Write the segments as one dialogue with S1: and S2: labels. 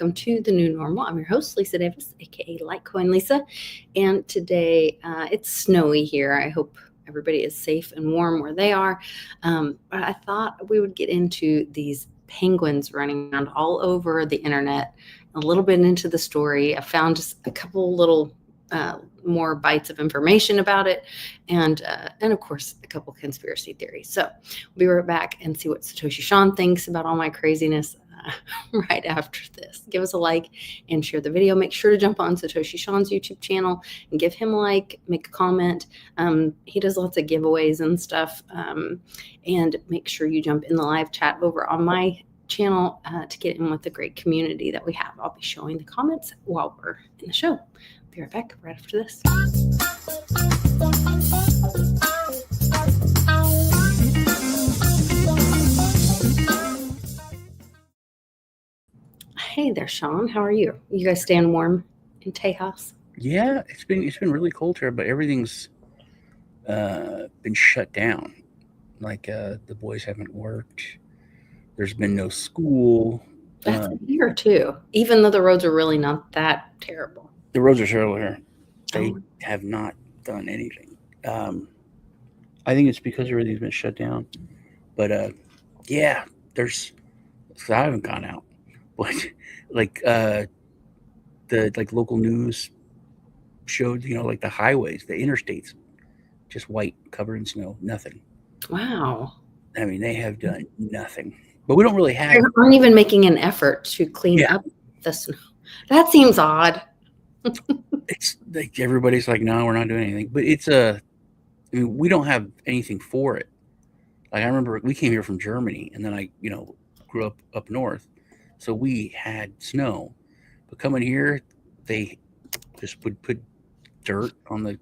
S1: welcome to the new normal. I'm your host, Lisa Davis, aka Litecoin Lisa, and today it's snowy here. I hope everybody is safe and warm where they are. But I thought we would get into these penguins running around all over the internet, a little bit into the story. I found just a couple little more bites of information about it, and of course a couple conspiracy theories. So we'll be right back and see what Satoshi Sean thinks about all my craziness right after this. Give us a like and share the video. Make sure to jump on Satoshi Sean's YouTube channel and give him a like, make a comment. He does lots of giveaways and stuff, and make sure you jump in the live chat over on my channel to get in with the great community that we have. I'll be showing the comments while we're in the show. Be right back right after this. Hey there, Sean. How are you? You guys staying warm in Tejas?
S2: Yeah, it's been really cold here, but everything's been shut down. Like the boys haven't worked. There's been no school.
S1: That's here too, even though the roads are really not that terrible.
S2: The roads are terrible here. They have not done anything. I think it's because everything's been shut down. But yeah, I haven't gone out. But like the local news showed, like the highways, the interstates, just white, covered in snow, nothing.
S1: Wow.
S2: I mean, they have done nothing. But we don't really have.
S1: They aren't even making an effort to clean up the snow. That seems odd.
S2: It's like everybody's like, no, we're not doing anything. But we don't have anything for it. Like I remember we came here from Germany, and then I, grew up north, so we had snow. But coming here, they just would put dirt on the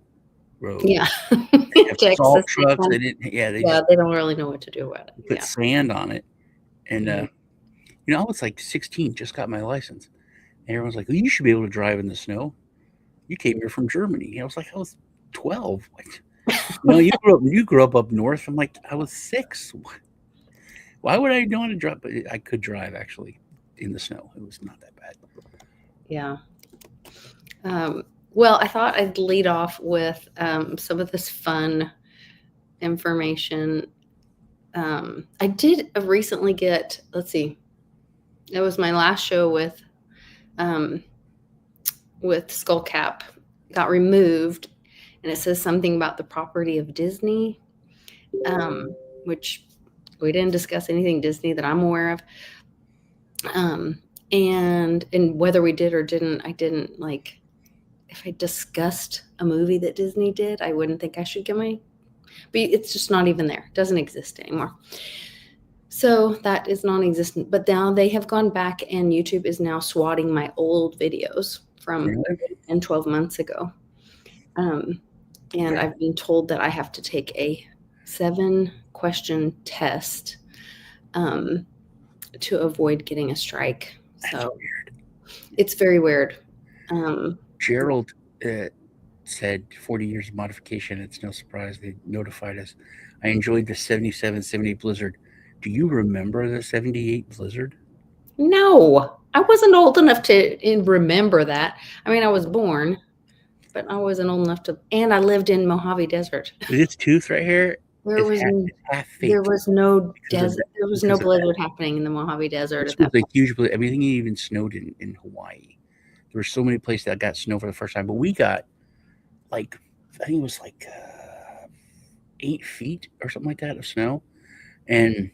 S2: road.
S1: Yeah,
S2: they have salt trucks. They didn't. Yeah, they
S1: don't really know what to do with it.
S2: Put sand on it, and I was like 16, just got my license, and everyone's like, well, you should be able to drive in the snow. You came here from Germany. I was like, I was 12. You grew up north. I'm like, I was 6. Why would I know how to drive? But I could drive actually in the snow. It was not that bad.
S1: Yeah. Well, I thought I'd lead off with some of this fun information. I did recently get, let's see, it was my last show with Skullcap, got removed, and it says something about the property of Disney, which we didn't discuss anything Disney that I'm aware of. And whether we did or didn't, I didn't like, if I discussed a movie that Disney did, I wouldn't think I should get but it's just not even there. It doesn't exist anymore. So that is non-existent. But now they have gone back, and YouTube is now swatting my old videos from 10, 12 months ago. And I've been told that I have to take a 7-question test to avoid getting a strike. So
S2: weird.
S1: It's very weird.
S2: Gerald said 40 years of modification. It's no surprise they notified us. I enjoyed the 77, 78 blizzard. Do you remember the 78 blizzard?
S1: No, I wasn't old enough to remember that. I mean, I was born, but I wasn't old enough to, and I lived in Mojave Desert.
S2: This tooth right here,
S1: there was no desert. There was no blizzard happening in the Mojave Desert.
S2: It was a huge blizzard. Everything even snowed in Hawaii. There were so many places that got snow for the first time, but we got I think it was 8 feet or something like that of snow. And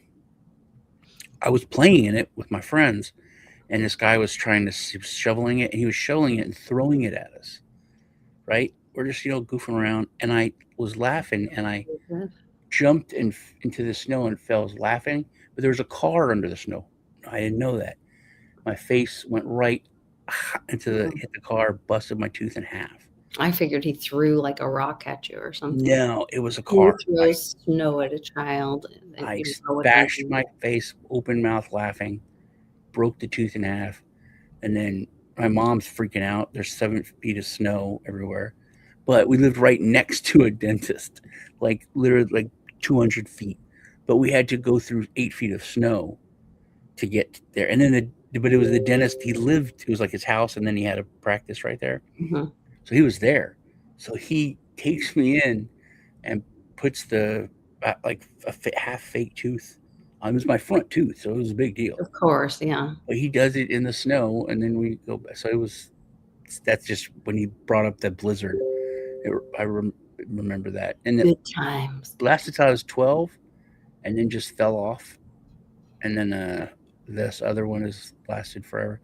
S2: I was playing in it with my friends, and this guy was shoveling it, and he was shoveling it and throwing it at us. Right? We're just, goofing around, and I was laughing, and I jumped into the snow and fell laughing, but there was a car under the snow. I didn't know that. My face went right hit the car, busted my tooth in half.
S1: I figured he threw like a rock at you or something.
S2: No, it was a car.
S1: He threw snow at a child.
S2: I bashed my face, open mouth laughing, broke the tooth in half, and then my mom's freaking out. There's 7 feet of snow everywhere. But we lived right next to a dentist, literally 200 feet. But we had to go through 8 feet of snow to get there. And then but it was the dentist. It was like his house, and then he had a practice right there.
S1: Mhm.
S2: So he was there. So he takes me in and puts the like a half fake tooth. It was my front tooth, so it was a big deal.
S1: Of course, yeah.
S2: But he does it in the snow, and then we go. So that's just when he brought up the blizzard. I remember that. And it
S1: Good times.
S2: lasted till I was 12, and then just fell off. And then this other one has lasted forever.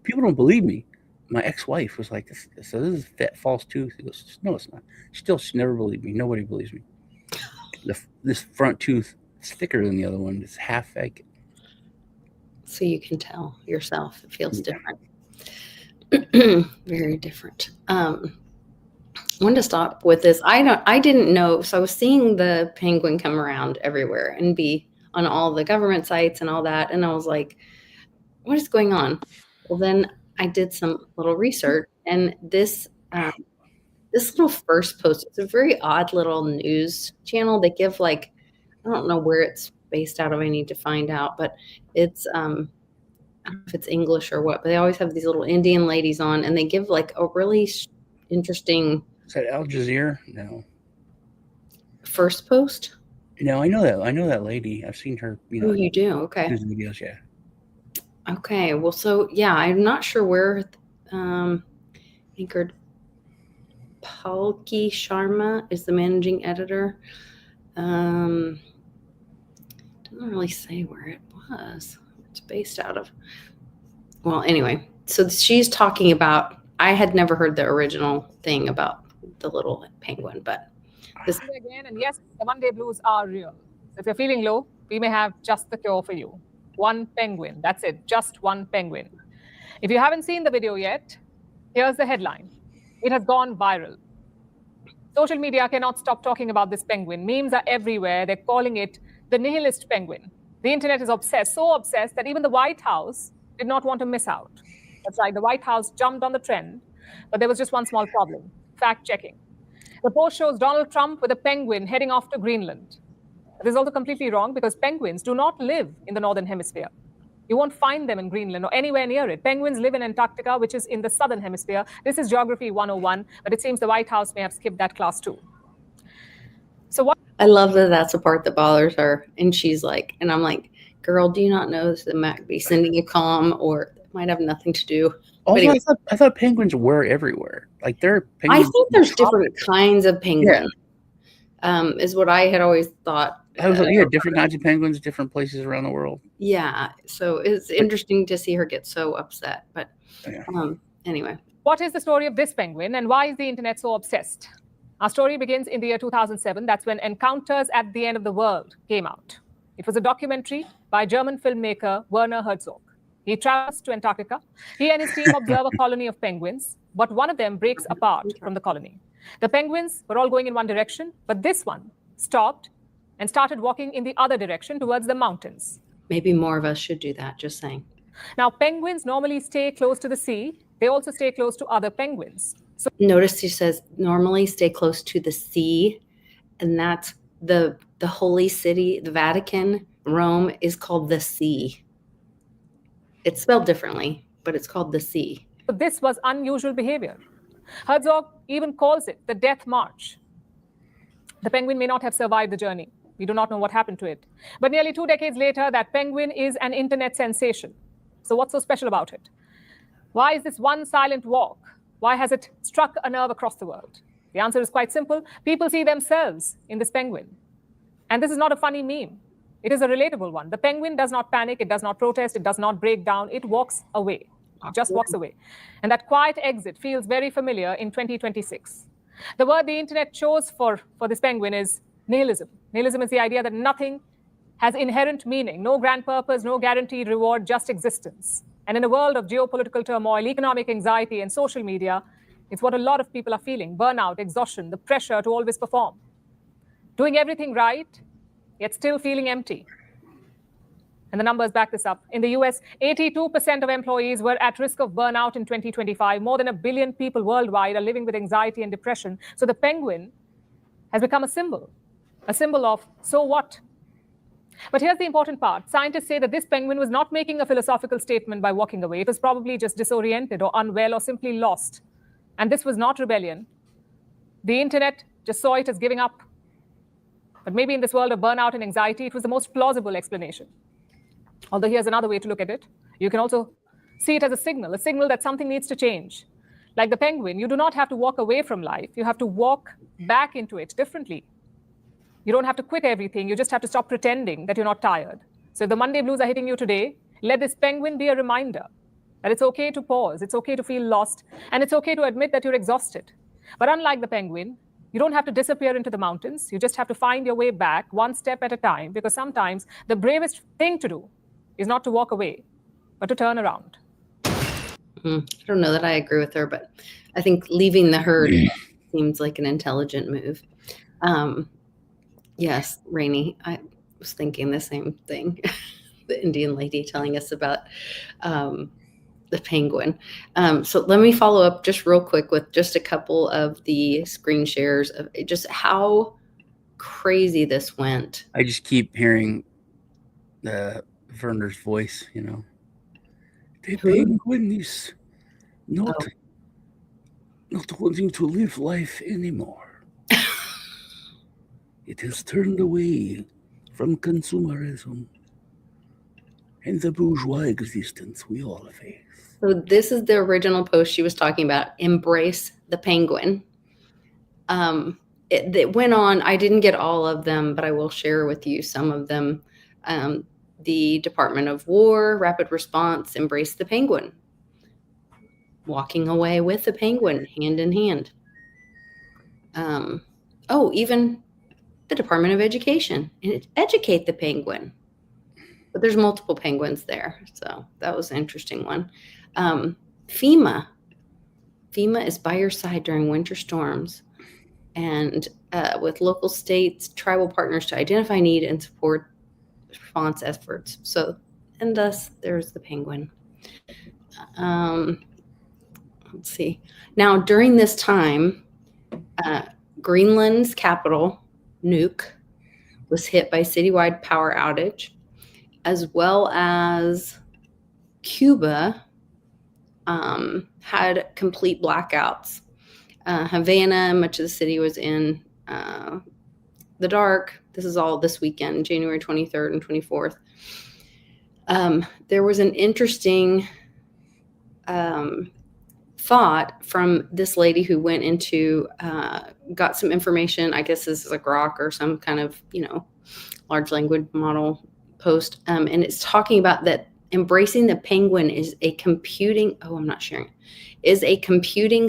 S2: People don't believe me. My ex-wife was like, "So this is a false tooth." He goes, "No, it's not." She never believed me. Nobody believes me. This front tooth is thicker than the other one. It's half fake.
S1: So you can tell yourself. It feels different. Very different. I wanted to stop with this. I didn't know. So I was seeing the penguin come around everywhere and be on all the government sites and all that. And I was like, what is going on? Well, then I did some little research, and this little first post, it's a very odd little news channel. They give like, I don't know where it's based out of. I need to find out, but it's I don't know if it's English or what, but they always have these little Indian ladies on, and they give like a really interesting.
S2: Is that Al Jazeera? No.
S1: First post?
S2: No, I know that. I know that lady. I've seen her.
S1: Oh, you do? Okay.
S2: Videos, yeah.
S1: Okay. Well, so yeah, I'm not sure where anchored. Palki Sharma is the managing editor. Doesn't really say where it was. It's based out of. Well, anyway, so she's talking about. I had never heard the original thing about the little penguin, but this
S3: again. And yes, the one-day blues are real. So if you're feeling low, we may have just the cure for you. One penguin. That's it. Just one penguin. If you haven't seen the video yet, here's the headline. It has gone viral. Social media cannot stop talking about this penguin. Memes are everywhere. They're calling it the nihilist penguin. The internet is obsessed, so obsessed that even the White House did not want to miss out. That's right, the White House jumped on the trend, but there was just one small problem: fact-checking. The post shows Donald Trump with a penguin heading off to Greenland. This is also completely wrong, because penguins do not live in the Northern Hemisphere. You won't find them in Greenland or anywhere near it. Penguins live in Antarctica, which is in the Southern Hemisphere. This is Geography 101, but it seems the White House may have skipped that class too. So what?
S1: I love that that's the part that bothers her. And she's like, and I'm like, girl, do you not know that might be sending a comm, or it might have nothing to do?
S2: Also, anyway, I thought penguins were everywhere. Like they're penguins.
S1: I think there's different kinds of penguins. Yeah. Is what I had always thought.
S2: Different kinds of penguins, different places around the world.
S1: Yeah, so it's interesting to see her get so upset. But anyway.
S3: What is the story of this penguin, and why is the internet so obsessed? Our story begins in the year 2007. That's when Encounters at the End of the World came out. It was a documentary by German filmmaker Werner Herzog. He travels to Antarctica. He and his team observe a colony of penguins, but one of them breaks apart from the colony. The penguins were all going in one direction, but this one stopped and started walking in the other direction towards the mountains.
S1: Maybe more of us should do that, just saying.
S3: Now, penguins normally stay close to the sea. They also stay close to other penguins. So
S1: notice he says normally stay close to the sea, and that's the holy city, the Vatican, Rome, is called the sea. It's spelled differently, but it's called the sea.
S3: So this was unusual behavior. Herzog even calls it the death march. The penguin may not have survived the journey. We do not know what happened to it. But nearly 2 decades later, that penguin is an internet sensation. So what's so special about it? Why is this one silent walk? Why has it struck a nerve across the world? The answer is quite simple. People see themselves in this penguin. And this is not a funny meme. It is a relatable one. The penguin does not panic. It does not protest. It does not break down. It walks away. It just walks away. And that quiet exit feels very familiar in 2026. The word the internet chose for this penguin is nihilism. Nihilism is the idea that nothing has inherent meaning, no grand purpose, no guaranteed reward, just existence. And in a world of geopolitical turmoil, economic anxiety, and social media, it's what a lot of people are feeling: burnout, exhaustion, the pressure to always perform. Doing everything right, yet still feeling empty. And the numbers back this up. In the US, 82% of employees were at risk of burnout in 2025. More than 1 billion people worldwide are living with anxiety and depression. So the penguin has become a symbol of so what? But here's the important part. Scientists say that this penguin was not making a philosophical statement by walking away. It was probably just disoriented or unwell or simply lost. And this was not rebellion. The internet just saw it as giving up. But maybe in this world of burnout and anxiety, it was the most plausible explanation. Although here's another way to look at it. You can also see it as a signal that something needs to change. Like the penguin, you do not have to walk away from life. You have to walk back into it differently. You don't have to quit everything. You just have to stop pretending that you're not tired. So if the Monday blues are hitting you today, let this penguin be a reminder that it's okay to pause, it's okay to feel lost, and it's okay to admit that you're exhausted. But unlike the penguin, you don't have to disappear into the mountains. You just have to find your way back one step at a time, because sometimes the bravest thing to do is not to walk away, but to turn around.
S1: I don't know that I agree with her, but I think leaving the herd seems like an intelligent move. Yes, Rainey, I was thinking the same thing. The Indian lady telling us about the penguin. So let me follow up just real quick with just a couple of the screen shares of just how crazy this went.
S2: I just keep hearing Werner's voice, you know. The penguin is not wanting to live life anymore. It has turned away from consumerism and the bourgeois existence we all face.
S1: So this is the original post she was talking about, embrace the penguin. It went on, I didn't get all of them, but I will share with you some of them. The Department of War, Rapid Response, embrace the penguin. Walking away with the penguin, hand in hand. Even the Department of Education, educate the penguin. But there's multiple penguins there, so that was an interesting one. FEMA is by your side during winter storms, and with local states, tribal partners to identify need and support response efforts. So, and thus there's the penguin. Let's see. Now, during this time, Greenland's capital, Nuuk, was hit by citywide power outage, as well as Cuba had complete blackouts. Havana, much of the city was in the dark. This is all this weekend, January 23rd and 24th. There was an interesting thought from this lady who went into, got some information, I guess this is a Grok or some kind of, large language model post. And it's talking about that embracing the penguin is a computing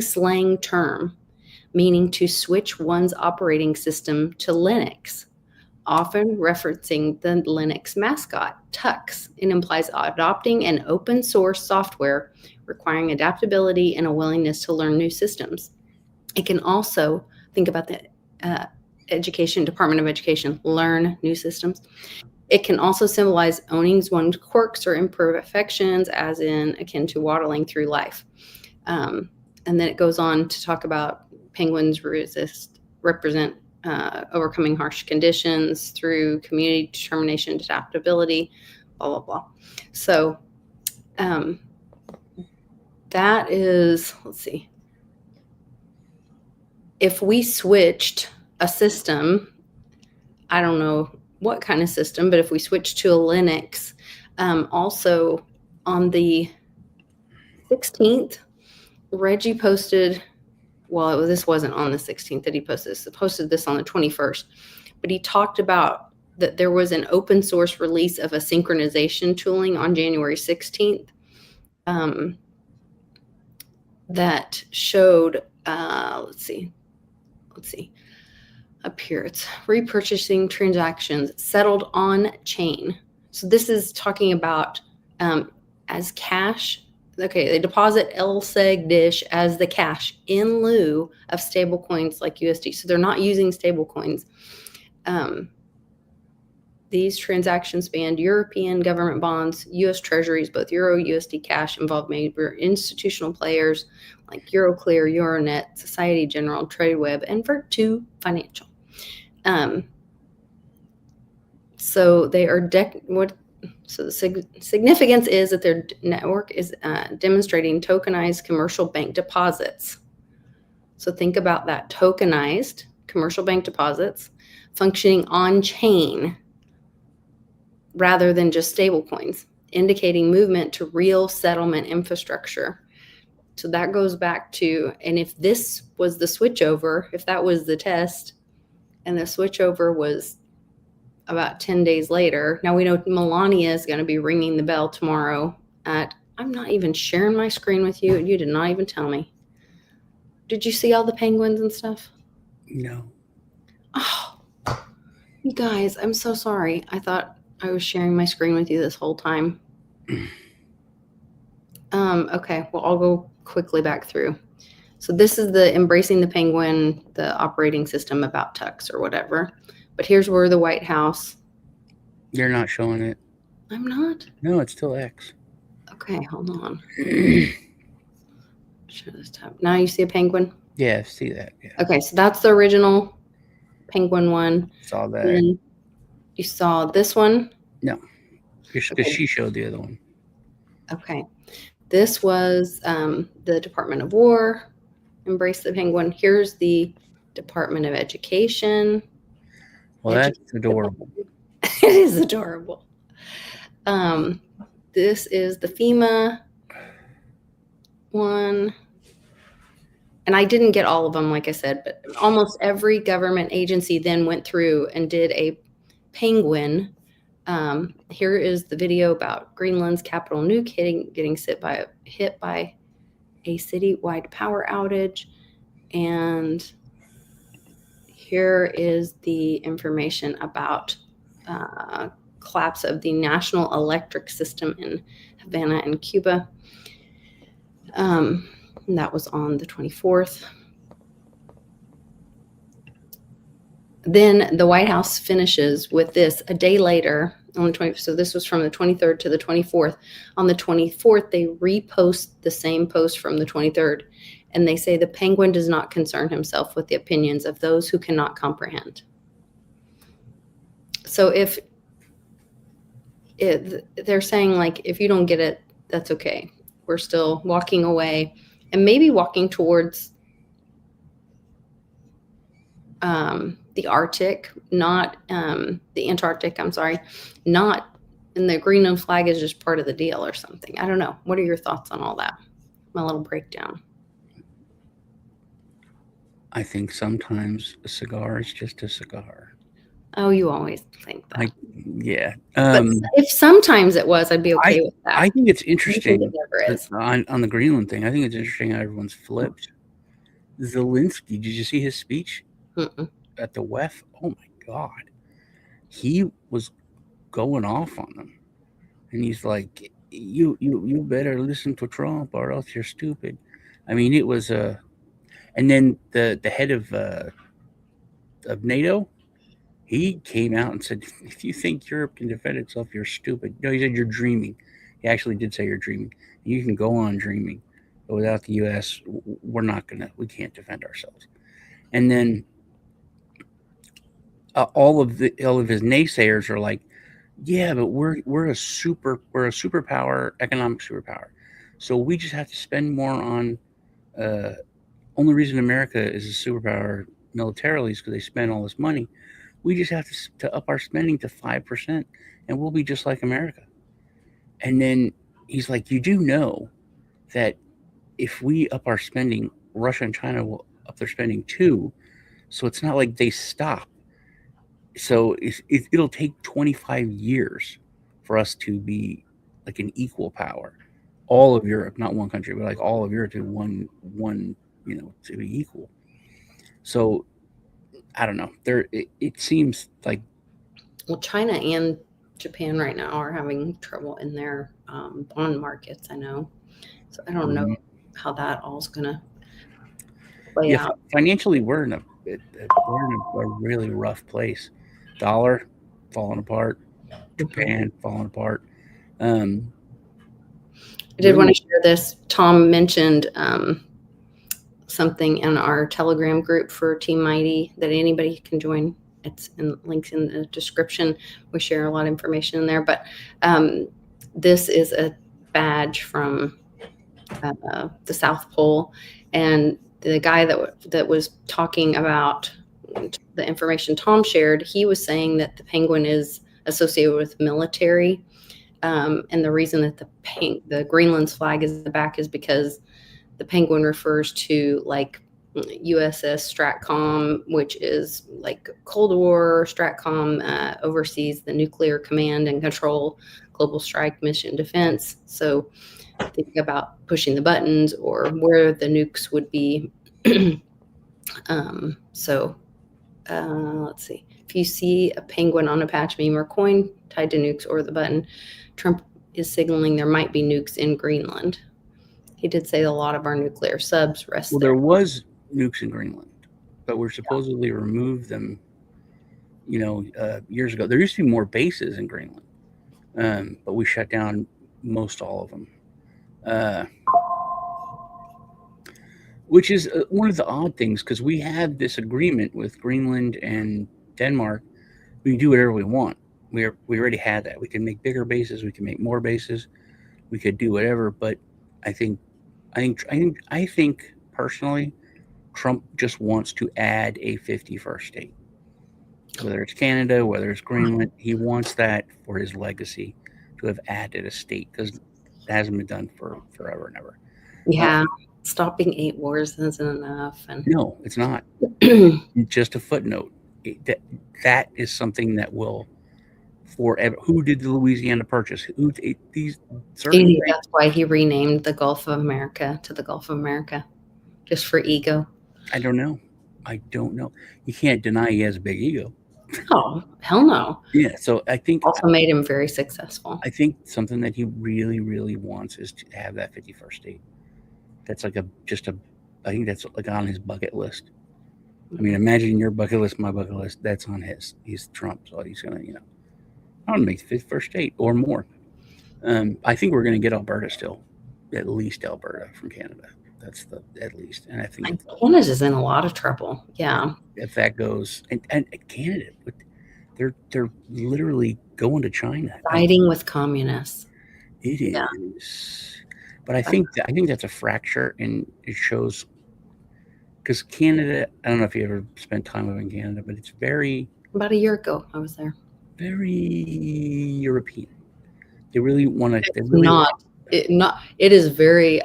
S1: slang term, meaning to switch one's operating system to Linux, often referencing the Linux mascot, Tux. It implies adopting an open source software requiring adaptability and a willingness to learn new systems. It can also, think about the Department of Education, learn new systems. It can also symbolize owning one's quirks or imperfections, as in akin to waddling through life. And then it goes on to talk about penguins represent overcoming harsh conditions through community determination, adaptability, blah, blah, blah. So that is, let's see. If we switched a system, I don't know what kind of system, but if we switch to a Linux, also on the 16th, Reggie posted, this wasn't on the 16th that he posted this on the 21st, but he talked about that there was an open source release of a synchronization tooling on January 16th that showed, let's see, up here, it's repurchasing transactions settled on chain. So this is talking about as cash. Okay, they deposit LSEG dish as the cash in lieu of stable coins like USD. So they're not using stable coins. These transactions spanned European government bonds, US treasuries, both Euro, USD cash, involved major institutional players like Euroclear, Euronet, Society General, TradeWeb, and Virtu Financial. So they are so the significance is that their network is demonstrating tokenized commercial bank deposits. So think about that, tokenized commercial bank deposits functioning on chain rather than just stable coins, indicating movement to real settlement infrastructure. So that goes back to, and if this was the switchover, if that was the test, and the switchover was about 10 days later, now we know Melania is going to be ringing the bell tomorrow I'm not even sharing my screen with you. You did not even tell me. Did you see all the penguins and stuff?
S2: No.
S1: Oh, you guys, I'm so sorry. I thought I was sharing my screen with you this whole time. Okay, well, I'll go quickly back through. So this is the Embracing the Penguin, the operating system about Tux or whatever. But here's where the White House.
S2: You're not showing it.
S1: I'm not?
S2: No, it's still X.
S1: Okay, hold on. Show this tab. Now you see a penguin?
S2: Yeah, I see that. Yeah.
S1: Okay, so that's the original penguin one.
S2: Saw that.
S1: And you saw this one?
S2: No, because she showed the other one.
S1: Okay. This was the Department of War, Embrace the Penguin. Here's the Department of Education.
S2: Well, that's adorable.
S1: It is adorable. This is the FEMA one. And I didn't get all of them, like I said, but almost every government agency then went through and did a penguin. Here is the video about Greenland's capital Nuuk getting hit by a citywide power outage. And here is the information about collapse of the national electric system in Havana and Cuba. And that was on the 24th. Then the White House finishes with this a day later on the 20th. So this was from the 23rd to the 24th. On the 24th, they repost the same post from the 23rd. And they say the penguin does not concern himself with the opinions of those who cannot comprehend. So if they're saying, like, if you don't get it, that's okay. We're still walking away and maybe walking towards the Arctic, not the Antarctic, I'm sorry, not, and the Greenland flag is just part of the deal or something. I don't know. What are your thoughts on all that? My little breakdown.
S2: I think sometimes a cigar is just a cigar.
S1: Oh, you always think that.
S2: Yeah.
S1: But if sometimes it was, I'd be okay with that.
S2: I think it's interesting
S1: it never is.
S2: On the Greenland thing. I think it's interesting how everyone's flipped. Zelensky, did you see his speech at the WEF? Oh my God. He was going off on them. And he's like, you better listen to Trump or else you're stupid. I mean, it was and then the head of NATO, he came out and said, if you think Europe can defend itself, you're stupid. No, he said you're dreaming. He actually did say you're dreaming. You can go on dreaming, but without the U.S., we can't defend ourselves. And then all of his naysayers are like, yeah, but we're a superpower, economic superpower. So we just have to spend more on. Only reason America is a superpower militarily is because they spend all this money. We just have to up our spending to 5%, and we'll be just like America. And then he's like, you do know that if we up our spending, Russia and China will up their spending too. So it's not like they stop. So it'll take 25 years for us to be like an equal power. All of Europe, not one country, but like all of Europe to one, to be equal. So I don't know. It seems like,
S1: well, China and Japan right now are having trouble in their bond markets. I know, so I don't know how that all's gonna play out.
S2: Financially, we're in a really rough place. Dollar falling apart, Japan falling apart.
S1: I did want to share this. Tom mentioned something in our Telegram group for Team Mighty that anybody can join it's in links in the description. We share a lot of information in there, but this is a badge from the South Pole, and the guy that was talking about the information Tom shared, he was saying that the penguin is associated with military, and the reason that the Greenland's flag is in the back is because the penguin refers to like USS Stratcom, which is like Cold War Stratcom, oversees the nuclear command and control, global strike mission defense. So think about pushing the buttons or where the nukes would be. Let's see. If you see a penguin on a patch, meme, or coin tied to nukes or the button, Trump is signaling there might be nukes in Greenland. He did say a lot of our nuclear subs rest there.
S2: There was nukes in Greenland, but we're supposedly removed them, years ago. There used to be more bases in Greenland, but we shut down most all of them. Which is one of the odd things, because we have this agreement with Greenland and Denmark. We can do whatever we want. We already had that. We can make bigger bases. We can make more bases. We could do whatever. But I think personally, Trump just wants to add a 51st state. Whether it's Canada, whether it's Greenland, he wants that for his legacy to have added a state, because it hasn't been done for forever and ever.
S1: Yeah. Stopping 8 wars isn't enough. And
S2: no, it's not. Just a footnote. That is something that will forever. Who did the Louisiana Purchase? That's
S1: why he renamed the Gulf of America to the Gulf of America, just for ego.
S2: I don't know. You can't deny he has a big ego.
S1: Oh, hell no.
S2: Yeah, so I think
S1: also made him very successful.
S2: I think something that he really, really wants is to have that 51st state. That's like I think that's like on his bucket list. I mean, imagine your bucket list, my bucket list. That's on his. He's Trump, so he's gonna, I want to make the 51st state or more. I think we're gonna get Alberta still, at least Alberta from Canada. That's at least, and I think
S1: Canada's in a lot of trouble. Yeah,
S2: if that goes, and Canada, they're literally going to China,
S1: siding with communists.
S2: It is. Yeah. But I think that's a fracture, and it shows, because Canada, I don't know if you ever spent time in Canada, but it's very...
S1: About a year ago, I was there.
S2: Very European. They really want to...
S1: It is very...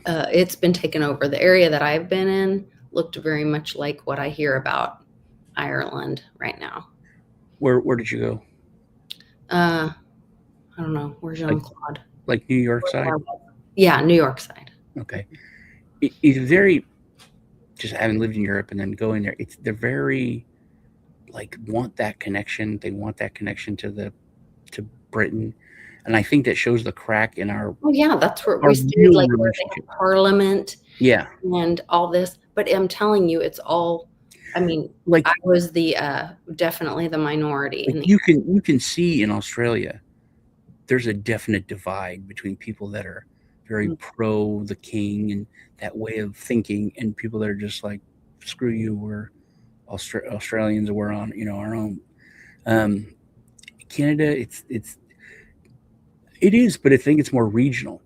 S1: it's been taken over. The area that I've been in looked very much like what I hear about Ireland right now.
S2: Where did you go?
S1: I don't know. Where's Jean-Claude?
S2: Like New York side?
S1: Yeah, New York side.
S2: Okay. It's very, just having lived in Europe and then going there, they're very, want that connection. They want that connection to Britain. And I think that shows the crack in our...
S1: Oh, yeah, that's where we stayed, where they have Parliament.
S2: Yeah.
S1: And all this. But I'm telling you, it's all... I mean, I was definitely the minority.
S2: You can see in Australia, there's a definite divide between people that are very pro the king and that way of thinking, and people that are just like, screw you, we're Australians, we're on our own. Canada, it is, but I think it's more regional.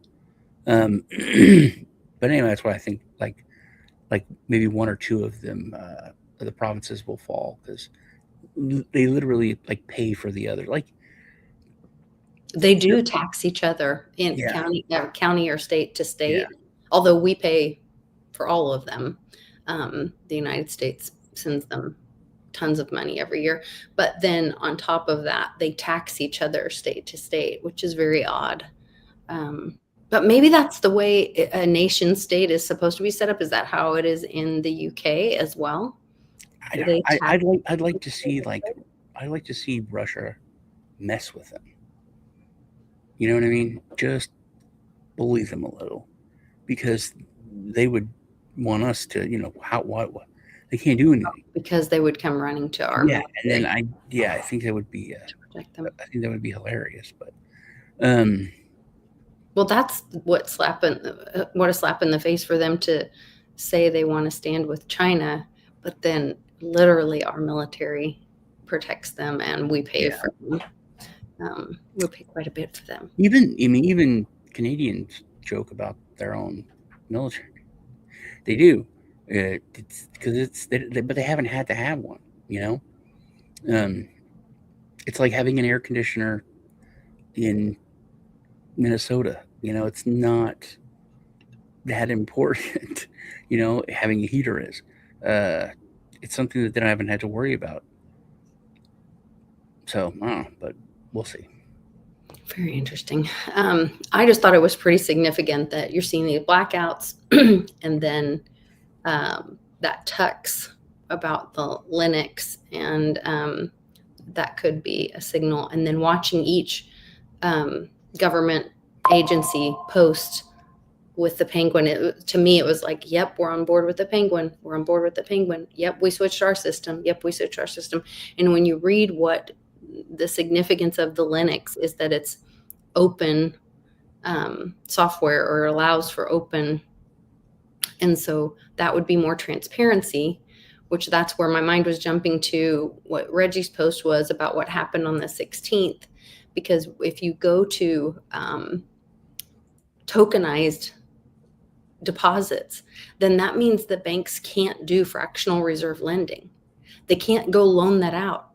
S2: But anyway, that's why I think like maybe one or two of them, the provinces will fall, because they literally pay for the other.
S1: They do tax each other in county or state to state, although we pay for all of them. The United States sends them tons of money every year. But then on top of that, they tax each other state to state, which is very odd. But maybe that's the way a nation state is supposed to be set up. Is that how it is in the UK as well?
S2: I'd like to see Russia mess with them. You know what I mean? Just bully them a little, because they would want us to, what they can't do anything,
S1: because they would come running to our
S2: and then I think that would be
S1: protect them.
S2: I think that would be hilarious, but
S1: well, that's what a slap in the face for them to say they want to stand with China, but then literally our military protects them, and we pay for them. We pay quite a bit for them.
S2: Even Canadians joke about their own military. They do, it's because but they haven't had to have one. It's like having an air conditioner in Minnesota. It's not that important. Having a heater is. It's something that they haven't had to worry about. So, I don't know, but we'll see.
S1: Very interesting. I just thought it was pretty significant that you're seeing these blackouts and then that tux about the Linux, and that could be a signal. And then watching each government agency post with the penguin, to me, it was like, yep, we're on board with the penguin. We're on board with the penguin. Yep, we switched our system. Yep, we switched our system. And when you read what the significance of the Linux is, that it's open software, or allows for open. And so that would be more transparency, which that's where my mind was jumping to what Reggie's post was about what happened on the 16th. Because if you go to tokenized deposits, then that means that banks can't do fractional reserve lending. They can't go loan that out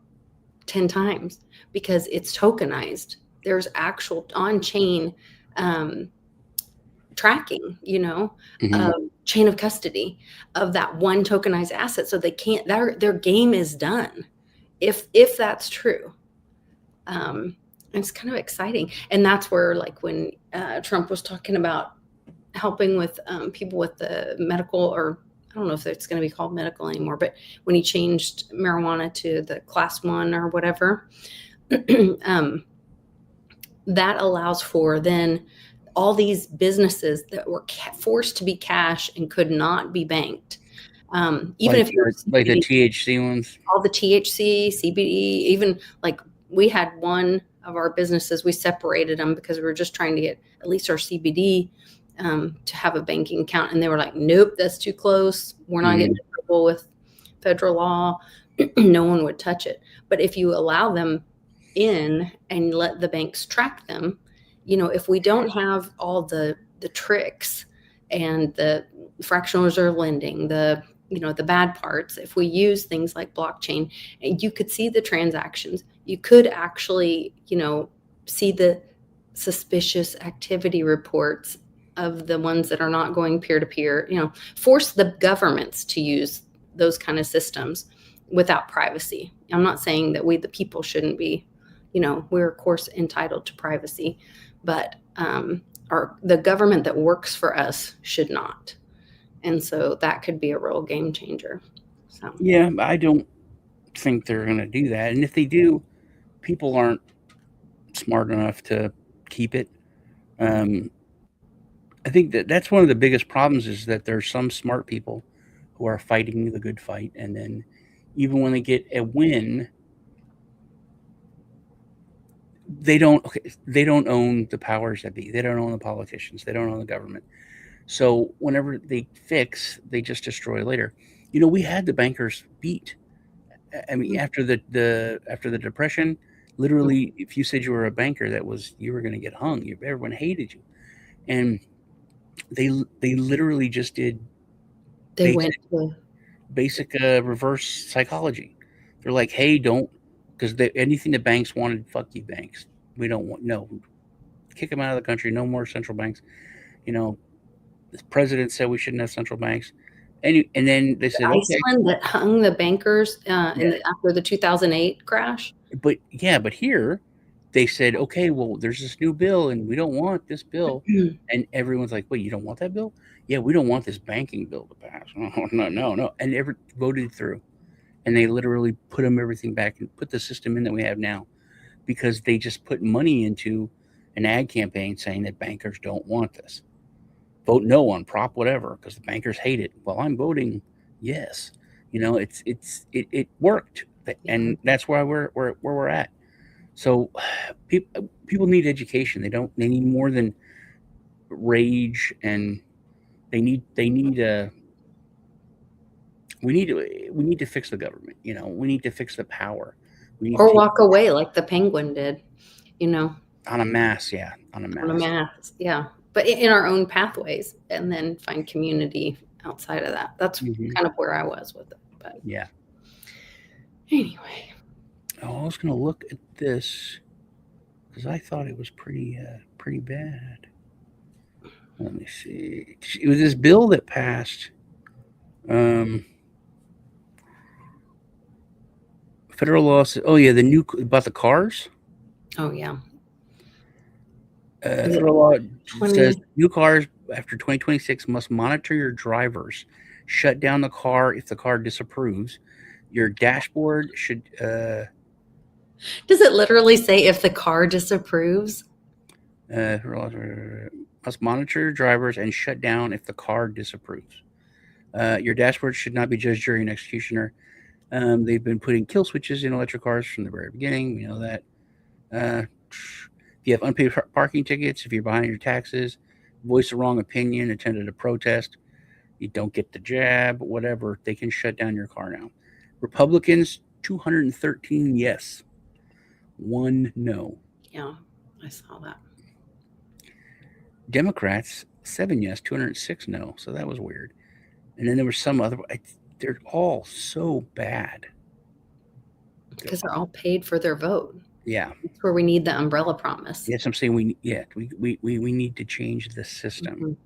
S1: 10 times because it's tokenized. There's actual on-chain tracking, chain of custody of that one tokenized asset. So they can't, their game is done if that's true. It's kind of exciting. And that's where, like, when Trump was talking about helping with people with the medical, or I don't know if it's going to be called medical anymore, but when he changed marijuana to the class 1 or whatever, that allows for then all these businesses that were forced to be cash and could not be banked. Even if you're
S2: like the THC ones,
S1: all the THC, CBD, even like we had one of our businesses, we separated them because we were just trying to get at least our CBD to have a banking account. And they were like, nope, that's too close. We're not getting in trouble with federal law. No one would touch it. But if you allow them in and let the banks track them, if we don't have all the tricks and the fractional reserve lending, the bad parts, if we use things like blockchain, and you could see the transactions, you could actually, see the suspicious activity reports of the ones that are not going peer-to-peer, force the governments to use those kind of systems without privacy. I'm not saying that we, the people, shouldn't be, we're of course entitled to privacy, but the government that works for us should not. And so that could be a real game changer. So
S2: yeah, I don't think they're going to do that. And if they do, people aren't smart enough to keep it. I think that's one of the biggest problems, is that there's some smart people who are fighting the good fight. And then even when they get a win, they don't own the powers that be. They don't own the politicians. They don't own the government. So whenever they fix, they just destroy later. We had the bankers beat. I mean, after the Depression, literally, if you said you were a banker, you were going to get hung. Everyone hated you, and they literally just did.
S1: they
S2: basic reverse psychology. They're like, hey, don't, because anything the banks wanted, fuck you banks. We don't want, no, kick them out of the country. No more central banks. The president said we shouldn't have central banks. And then they said,
S1: Iceland that hung the bankers after the 2008 crash.
S2: But here they said, okay, well, there's this new bill and we don't want this bill. And everyone's like, wait, you don't want that bill? Yeah, we don't want this banking bill to pass. No. And voted through. And they literally put everything back and put the system in that we have now, because they just put money into an ad campaign saying that bankers don't want this. Vote no on prop whatever because the bankers hate it. Well, I'm voting yes. It worked, and that's why we're where we're at. So people need education. They need more than rage, and they need we need to fix the government. We need to fix the power. We need
S1: Or
S2: to
S1: walk away like the penguin did,
S2: on a mass, yeah, on a
S1: on a
S2: mass.
S1: mass. Yeah. But in our own pathways, and then find community outside of that. That's kind of where I was with it. But
S2: Yeah.
S1: anyway.
S2: Oh, I was going to look at this because I thought it was pretty bad. Let me see. It was this bill that passed. Federal law says, oh yeah, the new about the cars.
S1: Oh yeah.
S2: Federal law says new cars after 2026 must monitor your drivers, shut down the car if the car disapproves. Your dashboard should.
S1: Does it literally say if the car disapproves?
S2: Must monitor your drivers and shut down if the car disapproves. Your dashboard should not be judge, jury, and executioner. They've been putting kill switches in electric cars from the very beginning. We know that. If you have unpaid parking tickets, if you're behind your taxes, voice a wrong opinion, attended a protest, you don't get the jab, whatever, they can shut down your car now. Republicans, 213 yes, 1 no.
S1: Yeah, I saw that.
S2: Democrats, 7 yes, 206 no. So that was weird. And then there was some other. They're all so bad
S1: because they're all paid for their vote.
S2: Yeah,
S1: that's where we need the umbrella promise.
S2: Yes, I'm saying we need to change the system.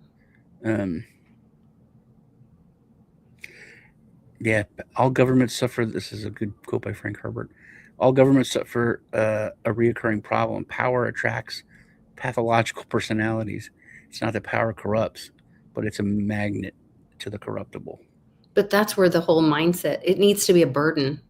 S2: Yeah, all governments suffer. This is a good quote by Frank Herbert. All governments suffer a reoccurring problem. Power attracts pathological personalities. It's not that power corrupts, but it's a magnet to the corruptible.
S1: But that's where the whole mindset, it needs to be a burden,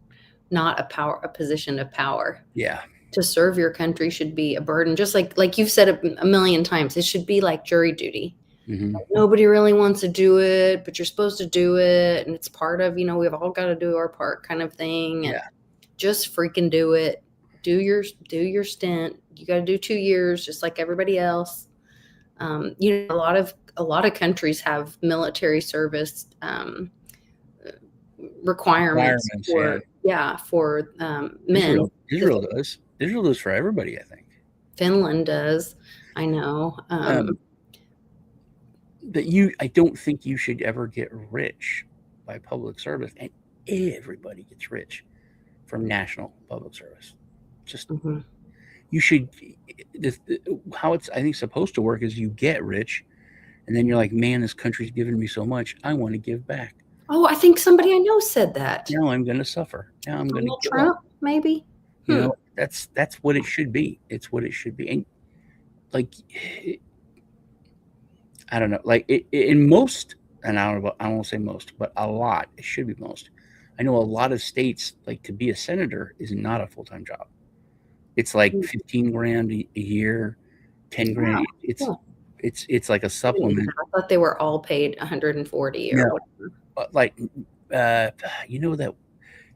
S1: not a position of power.
S2: Yeah.
S1: To serve your country should be a burden. Just like you've said a million times, it should be like jury duty. Like nobody really wants to do it, but you're supposed to do it. And it's part of, we've all got to do our part kind of thing. And just freaking do it. Do your stint. You got to do 2 years, just like everybody else. A lot of countries have military service requirements for men.
S2: Israel does. Israel does for everybody, I think.
S1: Finland does. I know.
S2: I don't think you should ever get rich by public service, and everybody gets rich from national public service. Just you should. How it's I think supposed to work is you get rich, and then you're like, man, this country's given me so much. I want to give back.
S1: Oh, I think somebody I know said that.
S2: Now I'm going to suffer. Now I'm going to give
S1: Trump, up. Maybe.
S2: That's what it should be. It's what it should be. And I don't know. In most, and I won't say most, but a lot. It should be most. I know a lot of states, to be a senator is not a full-time job. It's like 15 grand a year, 10 grand. Wow. It's like a supplement.
S1: I thought they were all paid 140 or whatever.
S2: But that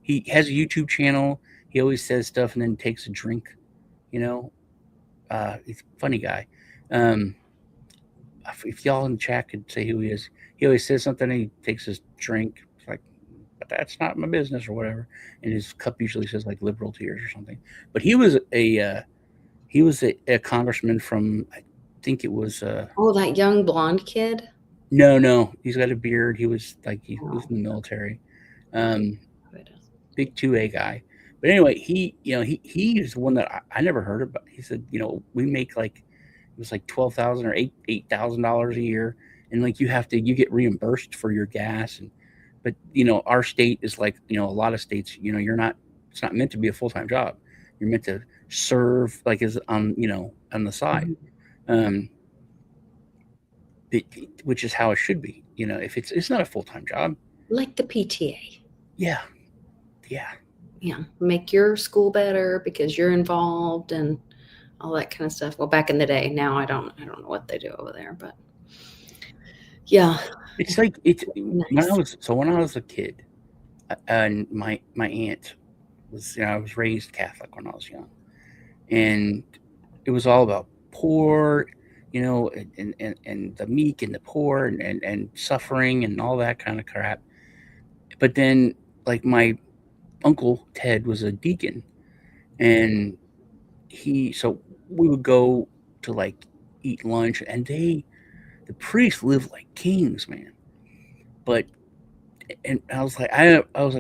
S2: he has a YouTube channel. He always says stuff and then takes a drink. He's a funny guy. If y'all in the chat could say who he is, he always says something and he takes his drink. It's like, but that's not my business or whatever. And his cup usually says liberal tears or something. But he was a congressman from, I think it was.
S1: That young blonde kid.
S2: No, he's got a beard. He was he was in the military. Big 2A guy. But anyway, he is one that I never heard of. But he said, we make it was $12,000 or $8,000 a year, and you get reimbursed for your gas, but our state is a lot of states. It's not meant to be a full-time job. You're meant to serve as on the side, which is how it should be. If it's not a full-time job,
S1: like the PTA.
S2: Yeah.
S1: Make your school better because you're involved and all that kind of stuff. Well, back in the day, now I don't know what they do over there, but yeah,
S2: it's nice. When I was a kid, and my aunt was, I was raised Catholic when I was young, and it was all about poor, and the meek and the poor and suffering and all that kind of crap. but then like my uncle Ted was a deacon, and so we would go to like eat lunch, and the priests lived like kings, man. But and I was like,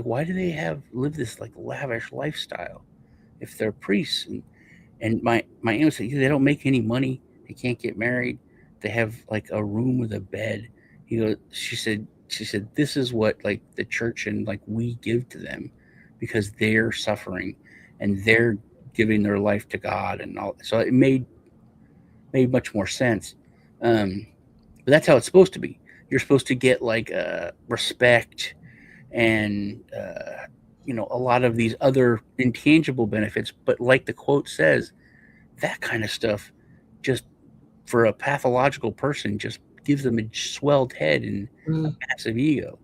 S2: why do they live this like lavish lifestyle if they're priests? And my aunt said, they don't make any money, they can't get married, they have like a room with a bed. She said this is what like the church and like we give to them because they're suffering and they're giving their life to God and all. So it made much more sense. But that's how it's supposed to be. You're supposed to get like respect and a lot of these other intangible benefits. But like the quote says, that kind of stuff just for a pathological person just gives them a swelled head and a massive ego.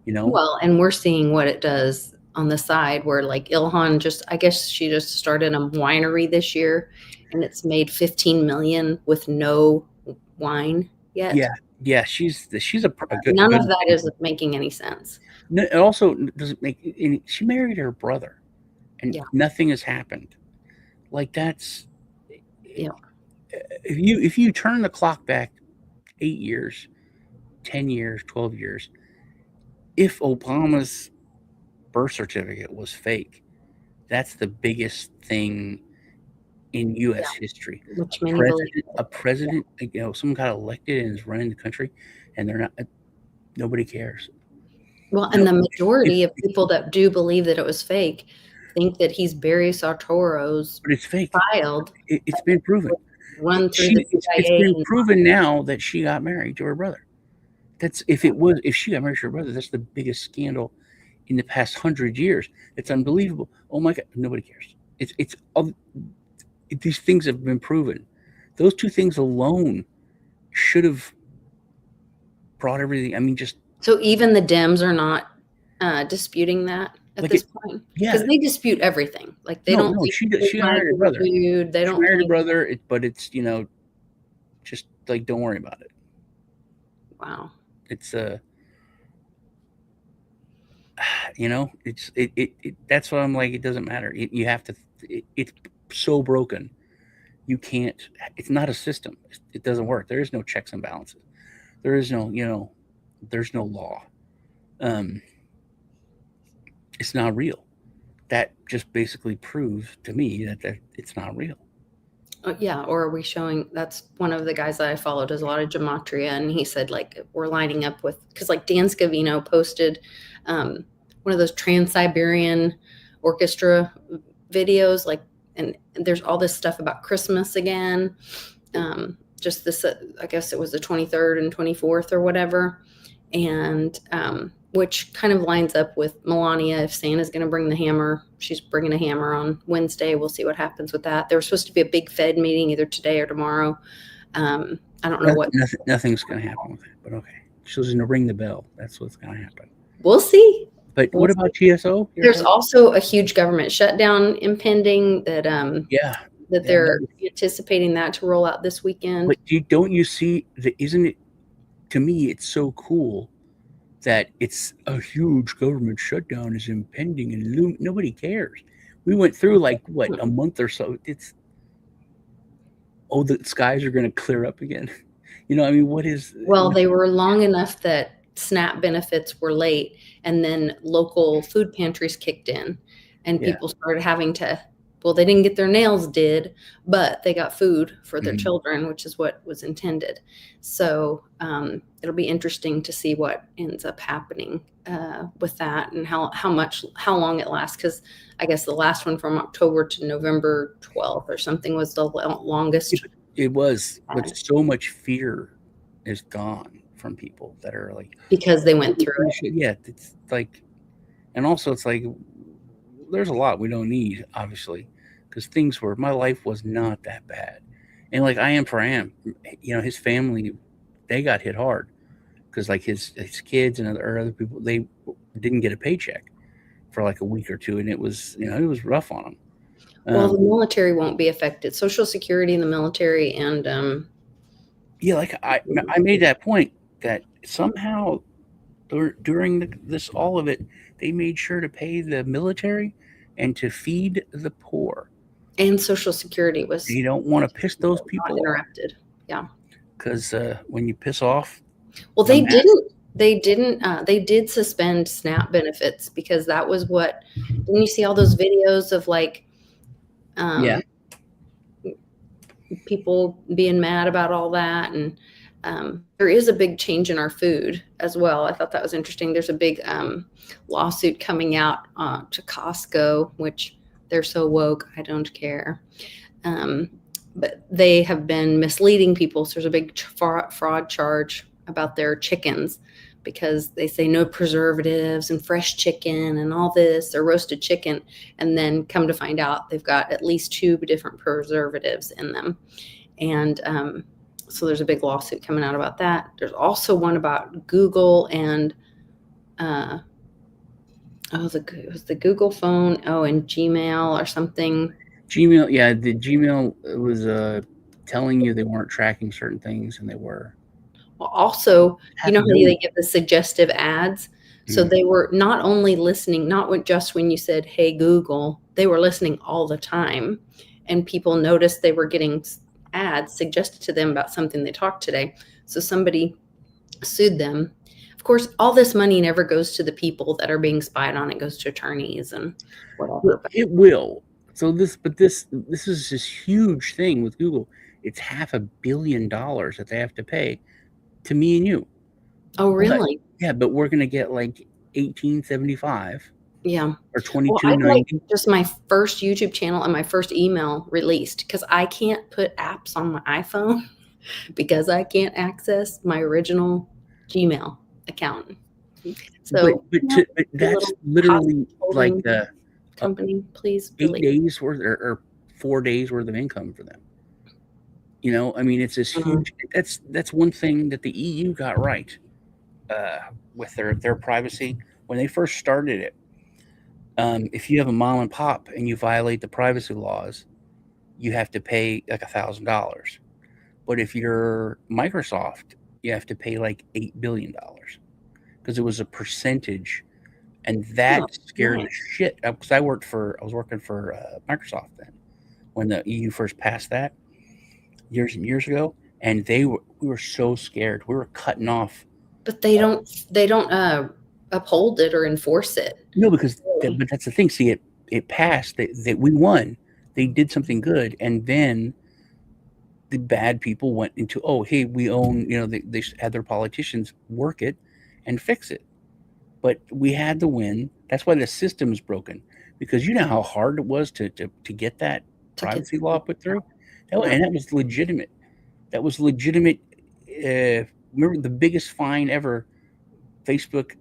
S1: Well, and we're seeing what it does on the side where like Ilhan I guess she just started a winery this year and it's made 15 million with no wine yet.
S2: Yeah, she's a good.
S1: None of that is making any sense.
S2: No, it also doesn't make any. She married her brother, and nothing has happened. Like that's, if you turn the clock back 8 years, 10 years, 12 years, if Obama's birth certificate was fake, that's the biggest thing in U.S. history.
S1: Which
S2: a president, someone got elected and is running the country, and they're not. Nobody cares.
S1: Well, and the majority of people that do believe that it was fake think that he's Barry Sartoro's
S2: but it's fake.
S1: child.
S2: It's been proven.
S1: Run through the CIA.
S2: It's been proven now that she got married to her brother. That's if she got married to her brother, that's the biggest scandal in the past 100 years. It's unbelievable. Oh my God, nobody cares. These things have been proven. Those two things alone should have brought everything. I mean,
S1: so even the Dems are not disputing that at this point, because they dispute everything. Like they don't.
S2: No, she married her brother.
S1: They don't
S2: married her brother, but it's just like don't worry about it.
S1: Wow.
S2: It's that's what I'm like. It doesn't matter. You have to. It's so broken. You can't. It's not a system. It doesn't work. There is no checks and balances. There is no. There's no law. It's not real. That just basically proves to me that it's not real.
S1: Yeah, or are we showing? That's one of the guys that I follow does a lot of gematria, and he said like we're lining up with, because like Dan Scavino posted one of those Trans-Siberian Orchestra videos, like, and there's all this stuff about Christmas again. Just this, I guess it was the 23rd and 24th or whatever, and which kind of lines up with Melania. If Santa's going to bring the hammer, she's bringing a hammer on Wednesday. We'll see what happens with that. There was supposed to be a big Fed meeting either today or tomorrow. I don't know what.
S2: Nothing's going to happen with it, but okay. She's going to ring the bell. That's what's going to happen.
S1: We'll see.
S2: But what about TSO?
S1: There's also a huge government shutdown impending that they're anticipating that to roll out this weekend.
S2: But don't you see that? Isn't it, to me, it's so cool that it's a huge government shutdown is impending and nobody cares. We went through like a month or so. It's the skies are going to clear up again. I mean, what is?
S1: Well, they were long enough that SNAP benefits were late, and then local food pantries kicked in, and people started having to. Well, they didn't get their nails did, but they got food for their children, which is what was intended. So it'll be interesting to see what ends up happening with that and how long it lasts. Because I guess the last one from October to November 12th or something was the longest.
S2: It was, but so much fear is gone from people that are like,
S1: because they went through it.
S2: Yeah, it's like, and also it's like, there's a lot we don't need, obviously, because my life was not that bad. And like I am for Am, his family, they got hit hard because like his kids and other people, they didn't get a paycheck for like a week or two. And it was, it was rough on them.
S1: Well, the military won't be affected. Social Security and the military and.
S2: Yeah, like I made that point that somehow during this all of it, they made sure to pay the military and to feed the poor.
S1: And Social Security was
S2: You don't want to piss those
S1: not
S2: people off,
S1: interrupted. Yeah.
S2: because when you piss off,
S1: Well,
S2: the
S1: they
S2: mass-
S1: didn't. They didn't. They did suspend SNAP benefits because that was what. Didn't you see all those videos of like,
S2: Yeah.
S1: people being mad about all that? And there is a big change in our food as well. I thought that was interesting. There's a big lawsuit coming out to Costco, which they're so woke. I don't care. But they have been misleading people. So there's a big fraud charge about their chickens because they say no preservatives and fresh chicken and all this, or roasted chicken. And then come to find out they've got at least 2 different preservatives in them. And so there's a big lawsuit coming out about that. There's also one about Google and it was the Google phone. And Gmail or something.
S2: Gmail, yeah, the Gmail was telling you they weren't tracking certain things, and they were.
S1: Well, also, you know how they give the suggestive ads? So they were not only listening, not just when you said, "Hey, Google," they were listening all the time. And people noticed they were getting ads suggested to them about something they talked today. So somebody sued them. Of course, all this money never goes to the people that are being spied on. It goes to attorneys and whatever.
S2: It will. So this is this huge thing with Google. It's $500 million that they have to pay to me and you.
S1: Oh, really?
S2: Yeah, but we're gonna get like $18.75.
S1: Yeah.
S2: Or
S1: Well, I'd
S2: $22.90.
S1: like just my first YouTube channel and my first email released, because I can't put apps on my iPhone because I can't access my original Gmail account. So
S2: but that's literally like the
S1: company, please
S2: 8
S1: delete.
S2: days worth or 4 days worth of income for them. I mean, it's this huge. That's one thing that the EU got right with their privacy when they first started it. If you have a mom and pop and you violate the privacy laws, you have to pay like $1,000. But if you're Microsoft, you have to pay like $8 billion because it was a percentage, and that scared the shit. Because I was working for Microsoft then when the EU first passed that years and years ago, and we were so scared. We were cutting off.
S1: But they don't uphold it or enforce it.
S2: No, but that's the thing. See, it passed. That we won. They did something good, and then the bad people went into, oh, hey, we own. They had their politicians work it and fix it. But we had to win. That's why the system is broken, because you know how hard it was to get that privacy law put through. And that was legitimate. That was legitimate. Remember the biggest fine ever? Facebook,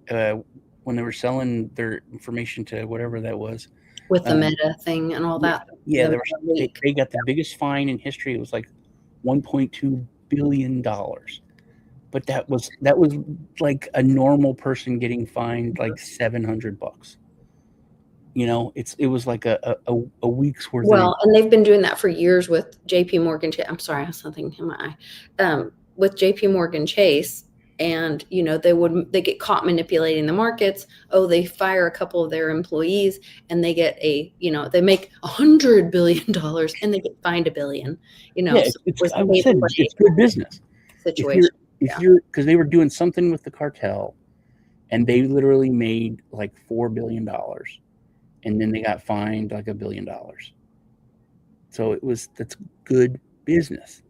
S2: when they were selling their information to whatever that was.
S1: With the Meta thing and all that.
S2: Yeah, they got the biggest fine in history. It was like $1.2 billion. But that was like a normal person getting fined like $700. It was like a week's worth.
S1: And they've been doing that for years with JP Morgan. I'm sorry, I have something in my eye. With JP Morgan Chase, and they get caught manipulating the markets. They fire a couple of their employees, and they get they make $100 billion, and they get fined $1 billion.
S2: It's good business
S1: situation.
S2: Because they were doing something with the cartel, and they literally made like $4 billion, and then they got fined like $1 billion. So that's good business.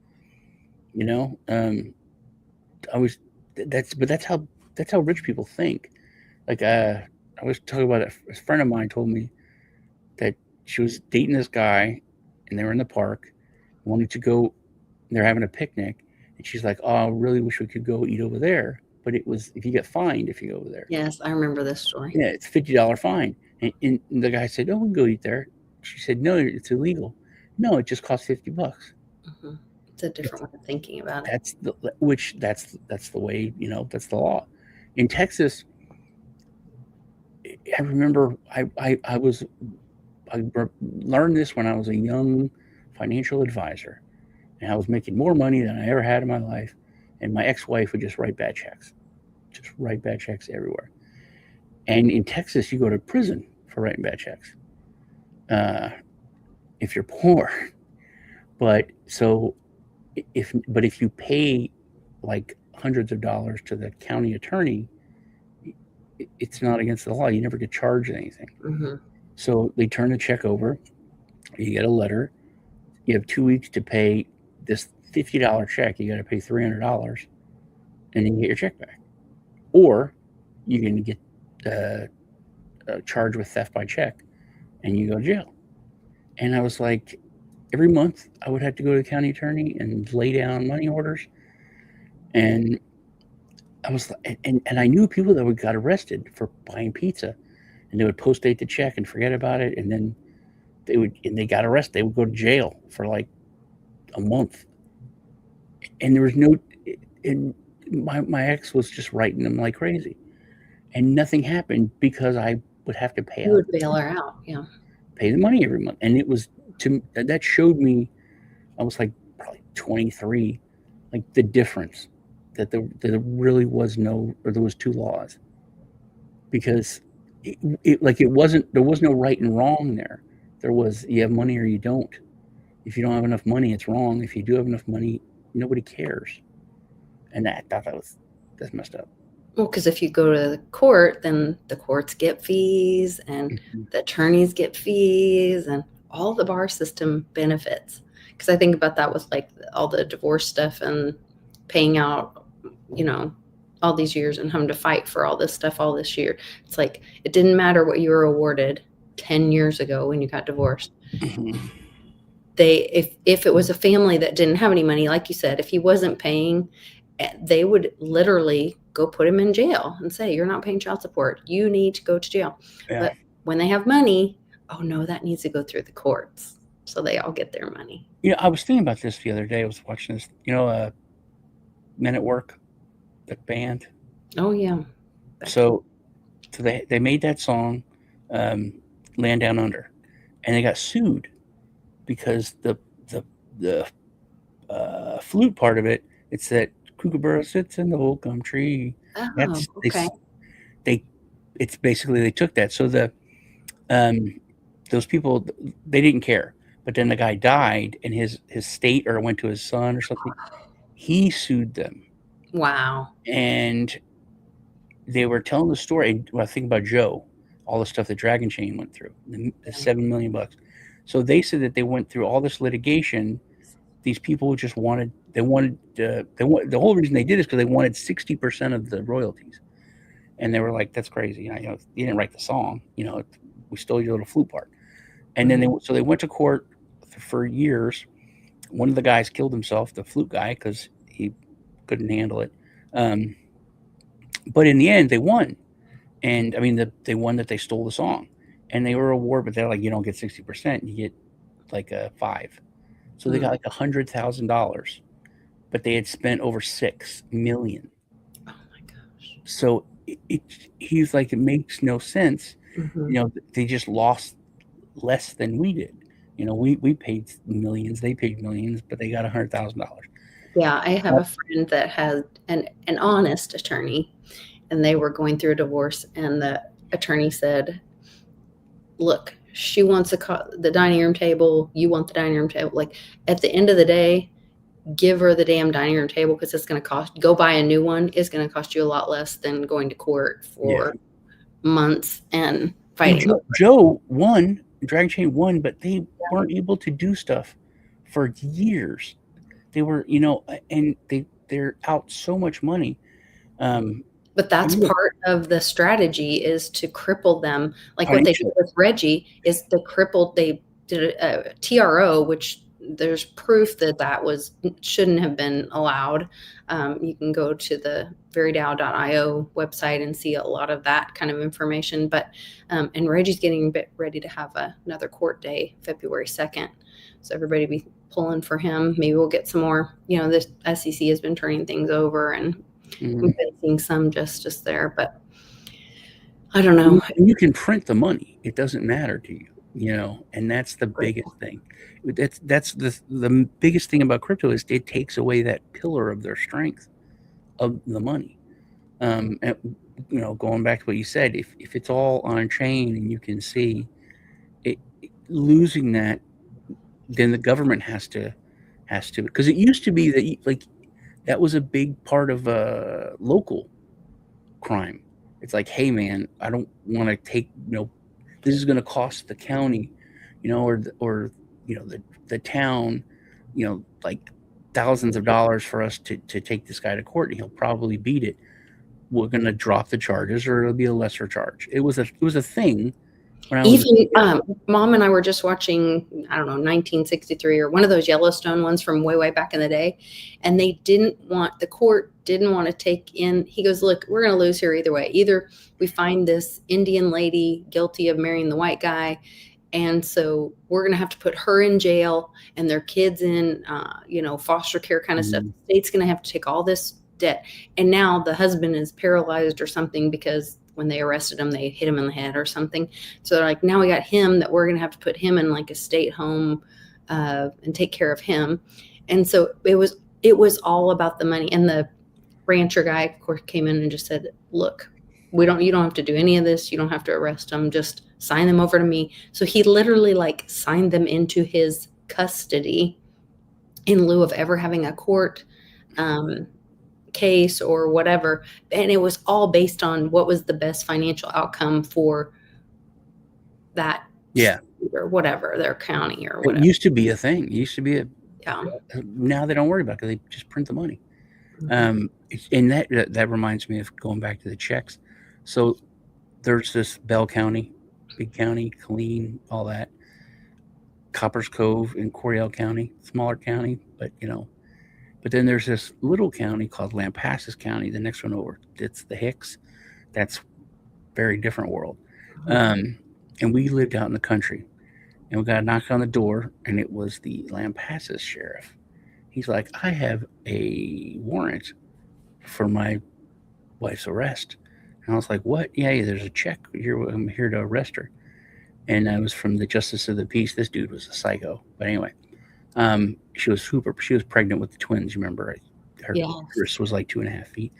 S2: That's how rich people think. Like I was talking about it. A friend of mine told me that she was dating this guy, and they were in the park, wanted to go. They're having a picnic, and she's like, "Oh, I really wish we could go eat over there." But it was if you get fined if you go over there.
S1: Yes, I remember this story.
S2: Yeah, it's $50 fine, and the guy said, "Oh, we can go eat there." She said, "No, it's illegal." No, it just costs $50.
S1: Mm-hmm. It's a different way of thinking about it.
S2: That's the way, that's the law. In Texas, I remember I learned this when I was a young financial advisor, and I was making more money than I ever had in my life, and my ex-wife would just write bad checks. just write bad checks everywhere. And in Texas, you go to prison for writing bad checks if you're poor. But if you pay like hundreds of dollars to the county attorney, it's not against the law. You never get charged anything.
S1: Mm-hmm.
S2: So they turn the check over. You get a letter. You have 2 weeks to pay this $50 check. You got to pay $300, and then you get your check back. Or you can get charged with theft by check, and you go to jail. And I was like, every month I would have to go to the county attorney and lay down money orders. And I was, and I knew people that got arrested for buying pizza, and they would post date the check and forget about it, and then they got arrested. They would go to jail for like a month, and there was no. And my ex was just writing them like crazy, and nothing happened because I would have to pay.
S1: You would bail her out, yeah.
S2: Pay the money every month, and it was that showed me. I was like probably 23, like the difference. That there really was there was two laws, because there was no right and wrong there. There was, you have money or you don't. If you don't have enough money, it's wrong. If you do have enough money, nobody cares. And I thought that's messed up.
S1: Well, because if you go to the court, then the courts get fees, and the attorneys get fees, and all the bar system benefits. Because I think about that with like all the divorce stuff and paying out, all these years and having to fight for all this stuff all this year. It's like, it didn't matter what you were awarded 10 years ago when you got divorced.
S2: Mm-hmm.
S1: If it was a family that didn't have any money, like you said, if he wasn't paying, they would literally go put him in jail and say, you're not paying child support. You need to go to jail. Yeah. But when they have money, oh no, that needs to go through the courts. So they all get their money.
S2: I was thinking about this the other day. I was watching this, Men at Work, the band.
S1: Oh yeah.
S2: So they made that song, Land Down Under, and they got sued because the flute part of it, it's that kookaburra sits in the old gum tree.
S1: Oh, okay.
S2: It's basically, they took that. So those people, they didn't care. But then the guy died, and his state, or went to his son or something. He sued them.
S1: Wow.
S2: And they were telling the story. Well, I think about Joe, all the stuff that Dragon Chain went through, the $7 million. So they said that they went through all this litigation. These people just the whole reason they did this because they wanted 60% of the royalties. And they were like, that's crazy. You didn't write the song, we stole your little flute part. And then they went to court for years. One of the guys killed himself, the flute guy, because he couldn't handle it. But in the end, they won. And I mean, they won that they stole the song, and they were awarded, but they're like, you don't get 60%, you get like a 5%. So they got like $100,000, but they had spent over $6 million.
S1: Oh my gosh!
S2: So he's like, it makes no sense. Mm-hmm. They just lost less than we did. We paid millions, they paid millions, but they got $100,000.
S1: Yeah, I have a friend that has an honest attorney, and they were going through a divorce, and the attorney said, look, she wants the dining room table, you want the dining room table. Like, at the end of the day, give her the damn dining room table, because it's going to go buy a new one. It's going to cost you a lot less than going to court for months and fighting.
S2: Joe won, Dragon Chain won, but they weren't able to do stuff for years. They were, and they're out so much money.
S1: But that's part of the strategy, is to cripple them. Like what they did with Reggie is they did a TRO, which there's proof that shouldn't have been allowed. You can go to the verydao.io website and see a lot of that kind of information. But and Reggie's getting ready to have another court day, February 2nd. So everybody be pulling for him. Maybe we'll get some more. The SEC has been turning things over, and we've been seeing some justice there. But I don't know.
S2: You can print the money; it doesn't matter to you, and that's the biggest thing. That's the biggest thing about crypto is it takes away that pillar of their strength of the money. And, going back to what you said, if it's all on chain and you can see it, losing that, then the government has to, because it used to be that that was a big part of local crime. It's like, hey man, I don't want to take, this is going to cost the county, or the town, like thousands of dollars for us to take this guy to court, and he'll probably beat it. We're going to drop the charges, or it'll be a lesser charge. It was a thing when I was
S1: Even Mom and I were just watching, I don't know, 1963 or one of those Yellowstone ones from way back in the day, and the court didn't want to take in. He goes, look, we're going to lose here either way. Either we find this Indian lady guilty of marrying the white guy, and so we're going to have to put her in jail and their kids in, foster care kind of stuff. The state's going to have to take all this debt, and now the husband is paralyzed or something because when they arrested him, they hit him in the head or something. So they're like, now we got him that we're going to have to put him in like a state home and take care of him. And so it was all about the money. And the rancher guy, of course, came in and just said, look, you don't have to do any of this. You don't have to arrest them. Just sign them over to me. So he literally signed them into his custody in lieu of ever having a court case or whatever, and it was all based on what was the best financial outcome for that or whatever, their county or whatever.
S2: It used to be a thing. It used to be now they don't worry about it because they just print the money. And that reminds me of going back to the checks. So there's this Bell County, big county, Killeen, all that, Coppers Cove in Coryell County, smaller county, but But then there's this little county called Lampasas County, the next one over. It's the Hicks. That's very different world. And we lived out in the country. And we got a knock on the door, and it was the Lampasas sheriff. He's like, I have a warrant for my wife's arrest. And I was like, what? Yeah, there's a check. I'm here to arrest her. And I was from the Justice of the Peace. This dude was a psycho. But anyway. She was pregnant with the twins. You remember, her uterus was like 2.5 feet.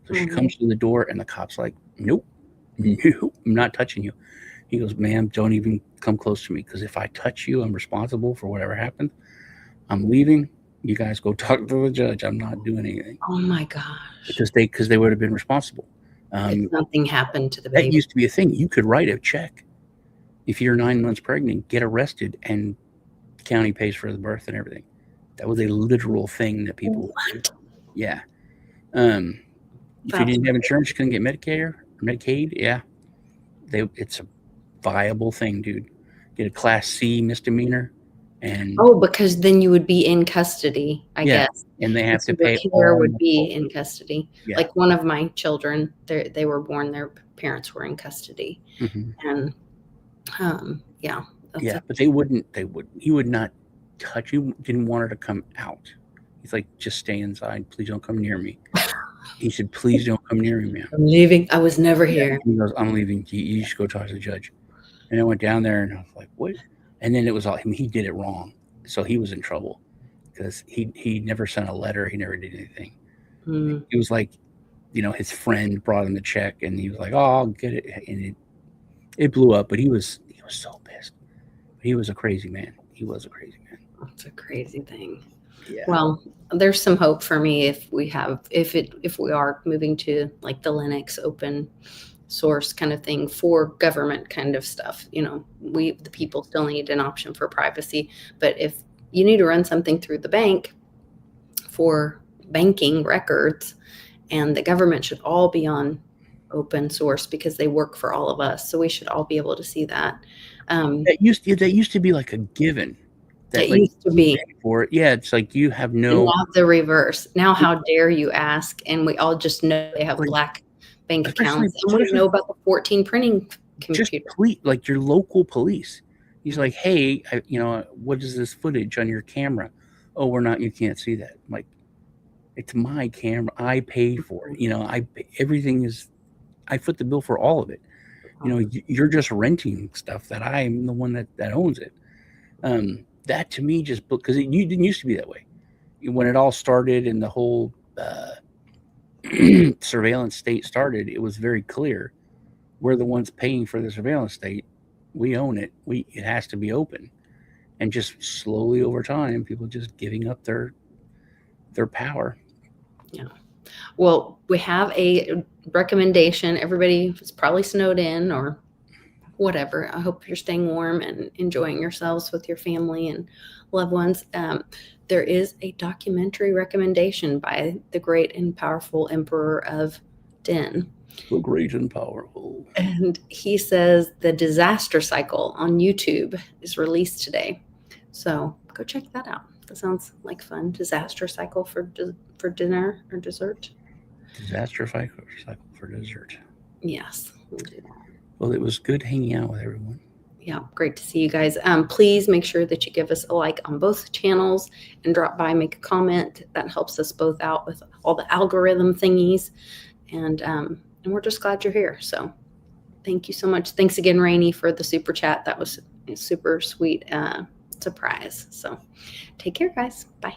S2: So she comes to the door, and the cop's like, nope, I'm not touching you. He goes, ma'am, don't even come close to me, because if I touch you, I'm responsible for whatever happened. I'm leaving. You guys go talk to the judge. I'm not doing anything.
S1: Oh my gosh!
S2: Because they would have been responsible.
S1: If something happened to the baby.
S2: That used to be a thing. You could write a check if you're 9 months pregnant, get arrested, and county pays for the birth and everything. That was a literal thing that people would do. Yeah. If you didn't have insurance, you couldn't get Medicare or Medicaid. Yeah. It's a viable thing, dude. Get a Class C misdemeanor, and
S1: because then you would be in custody, I guess.
S2: And they have to pay.
S1: Care would be in custody.
S2: Yeah.
S1: Like one of my children, they were born, their parents were in custody, and
S2: but they wouldn't. He would not touch you. Didn't want her to come out. He's like, just stay inside. Please don't come near me. He said, please don't come near me, ma'am.
S1: I'm leaving. I was never here.
S2: He goes, I'm leaving. You should go talk to the judge. And I went down there, and I was like, what? And then it was all him. He did it wrong. So he was in trouble because he never sent a letter. He never did anything. It was like, his friend brought him the check, and he was like, oh, I'll get it. And it blew up, but he was so pissed. He was a crazy man.
S1: That's a crazy thing.
S2: Yeah.
S1: Well, there's some hope for me if we are moving to like the Linux open source kind of thing for government kind of stuff. The people still need an option for privacy, but if you need to run something through the bank for banking records, and the government should all be on open source because they work for all of us. So we should all be able to see that.
S2: That used to be like a given.
S1: That used to be
S2: for it. Yeah, it's like you have no.
S1: Now the reverse. Now, how dare you ask? And we all just know they have black bank accounts. And we know about the 14 printing computers.
S2: Just like your local police. He's like, hey, what is this footage on your camera? Oh, you can't see that. I'm like, it's my camera. I paid for it. Everything is. I foot the bill for all of it. You're just renting stuff that I'm the one that owns it. That to me because it didn't used to be that way. When it all started and the whole surveillance state started, it was very clear we're the ones paying for the surveillance state. We own it. It has to be open. And just slowly over time, people just giving up their power.
S1: Yeah. Well, we have a recommendation. Everybody is probably snowed in or whatever. I hope you're staying warm and enjoying yourselves with your family and loved ones. There is a documentary recommendation by the great and powerful Emperor of Den.
S2: The great and powerful.
S1: And he says the disaster cycle on YouTube is released today. So go check that out. That sounds like fun. Disaster cycle for dinner or dessert.
S2: Disaster cycle for dessert.
S1: Yes, we'll do that.
S2: Well, it was good hanging out with everyone.
S1: Yeah, great to see you guys. Please make sure that you give us a like on both channels and drop by, make a comment. That helps us both out with all the algorithm thingies. And we're just glad you're here. So thank you so much. Thanks again, Rainey, for the super chat. That was a super sweet surprise. So take care, guys. Bye.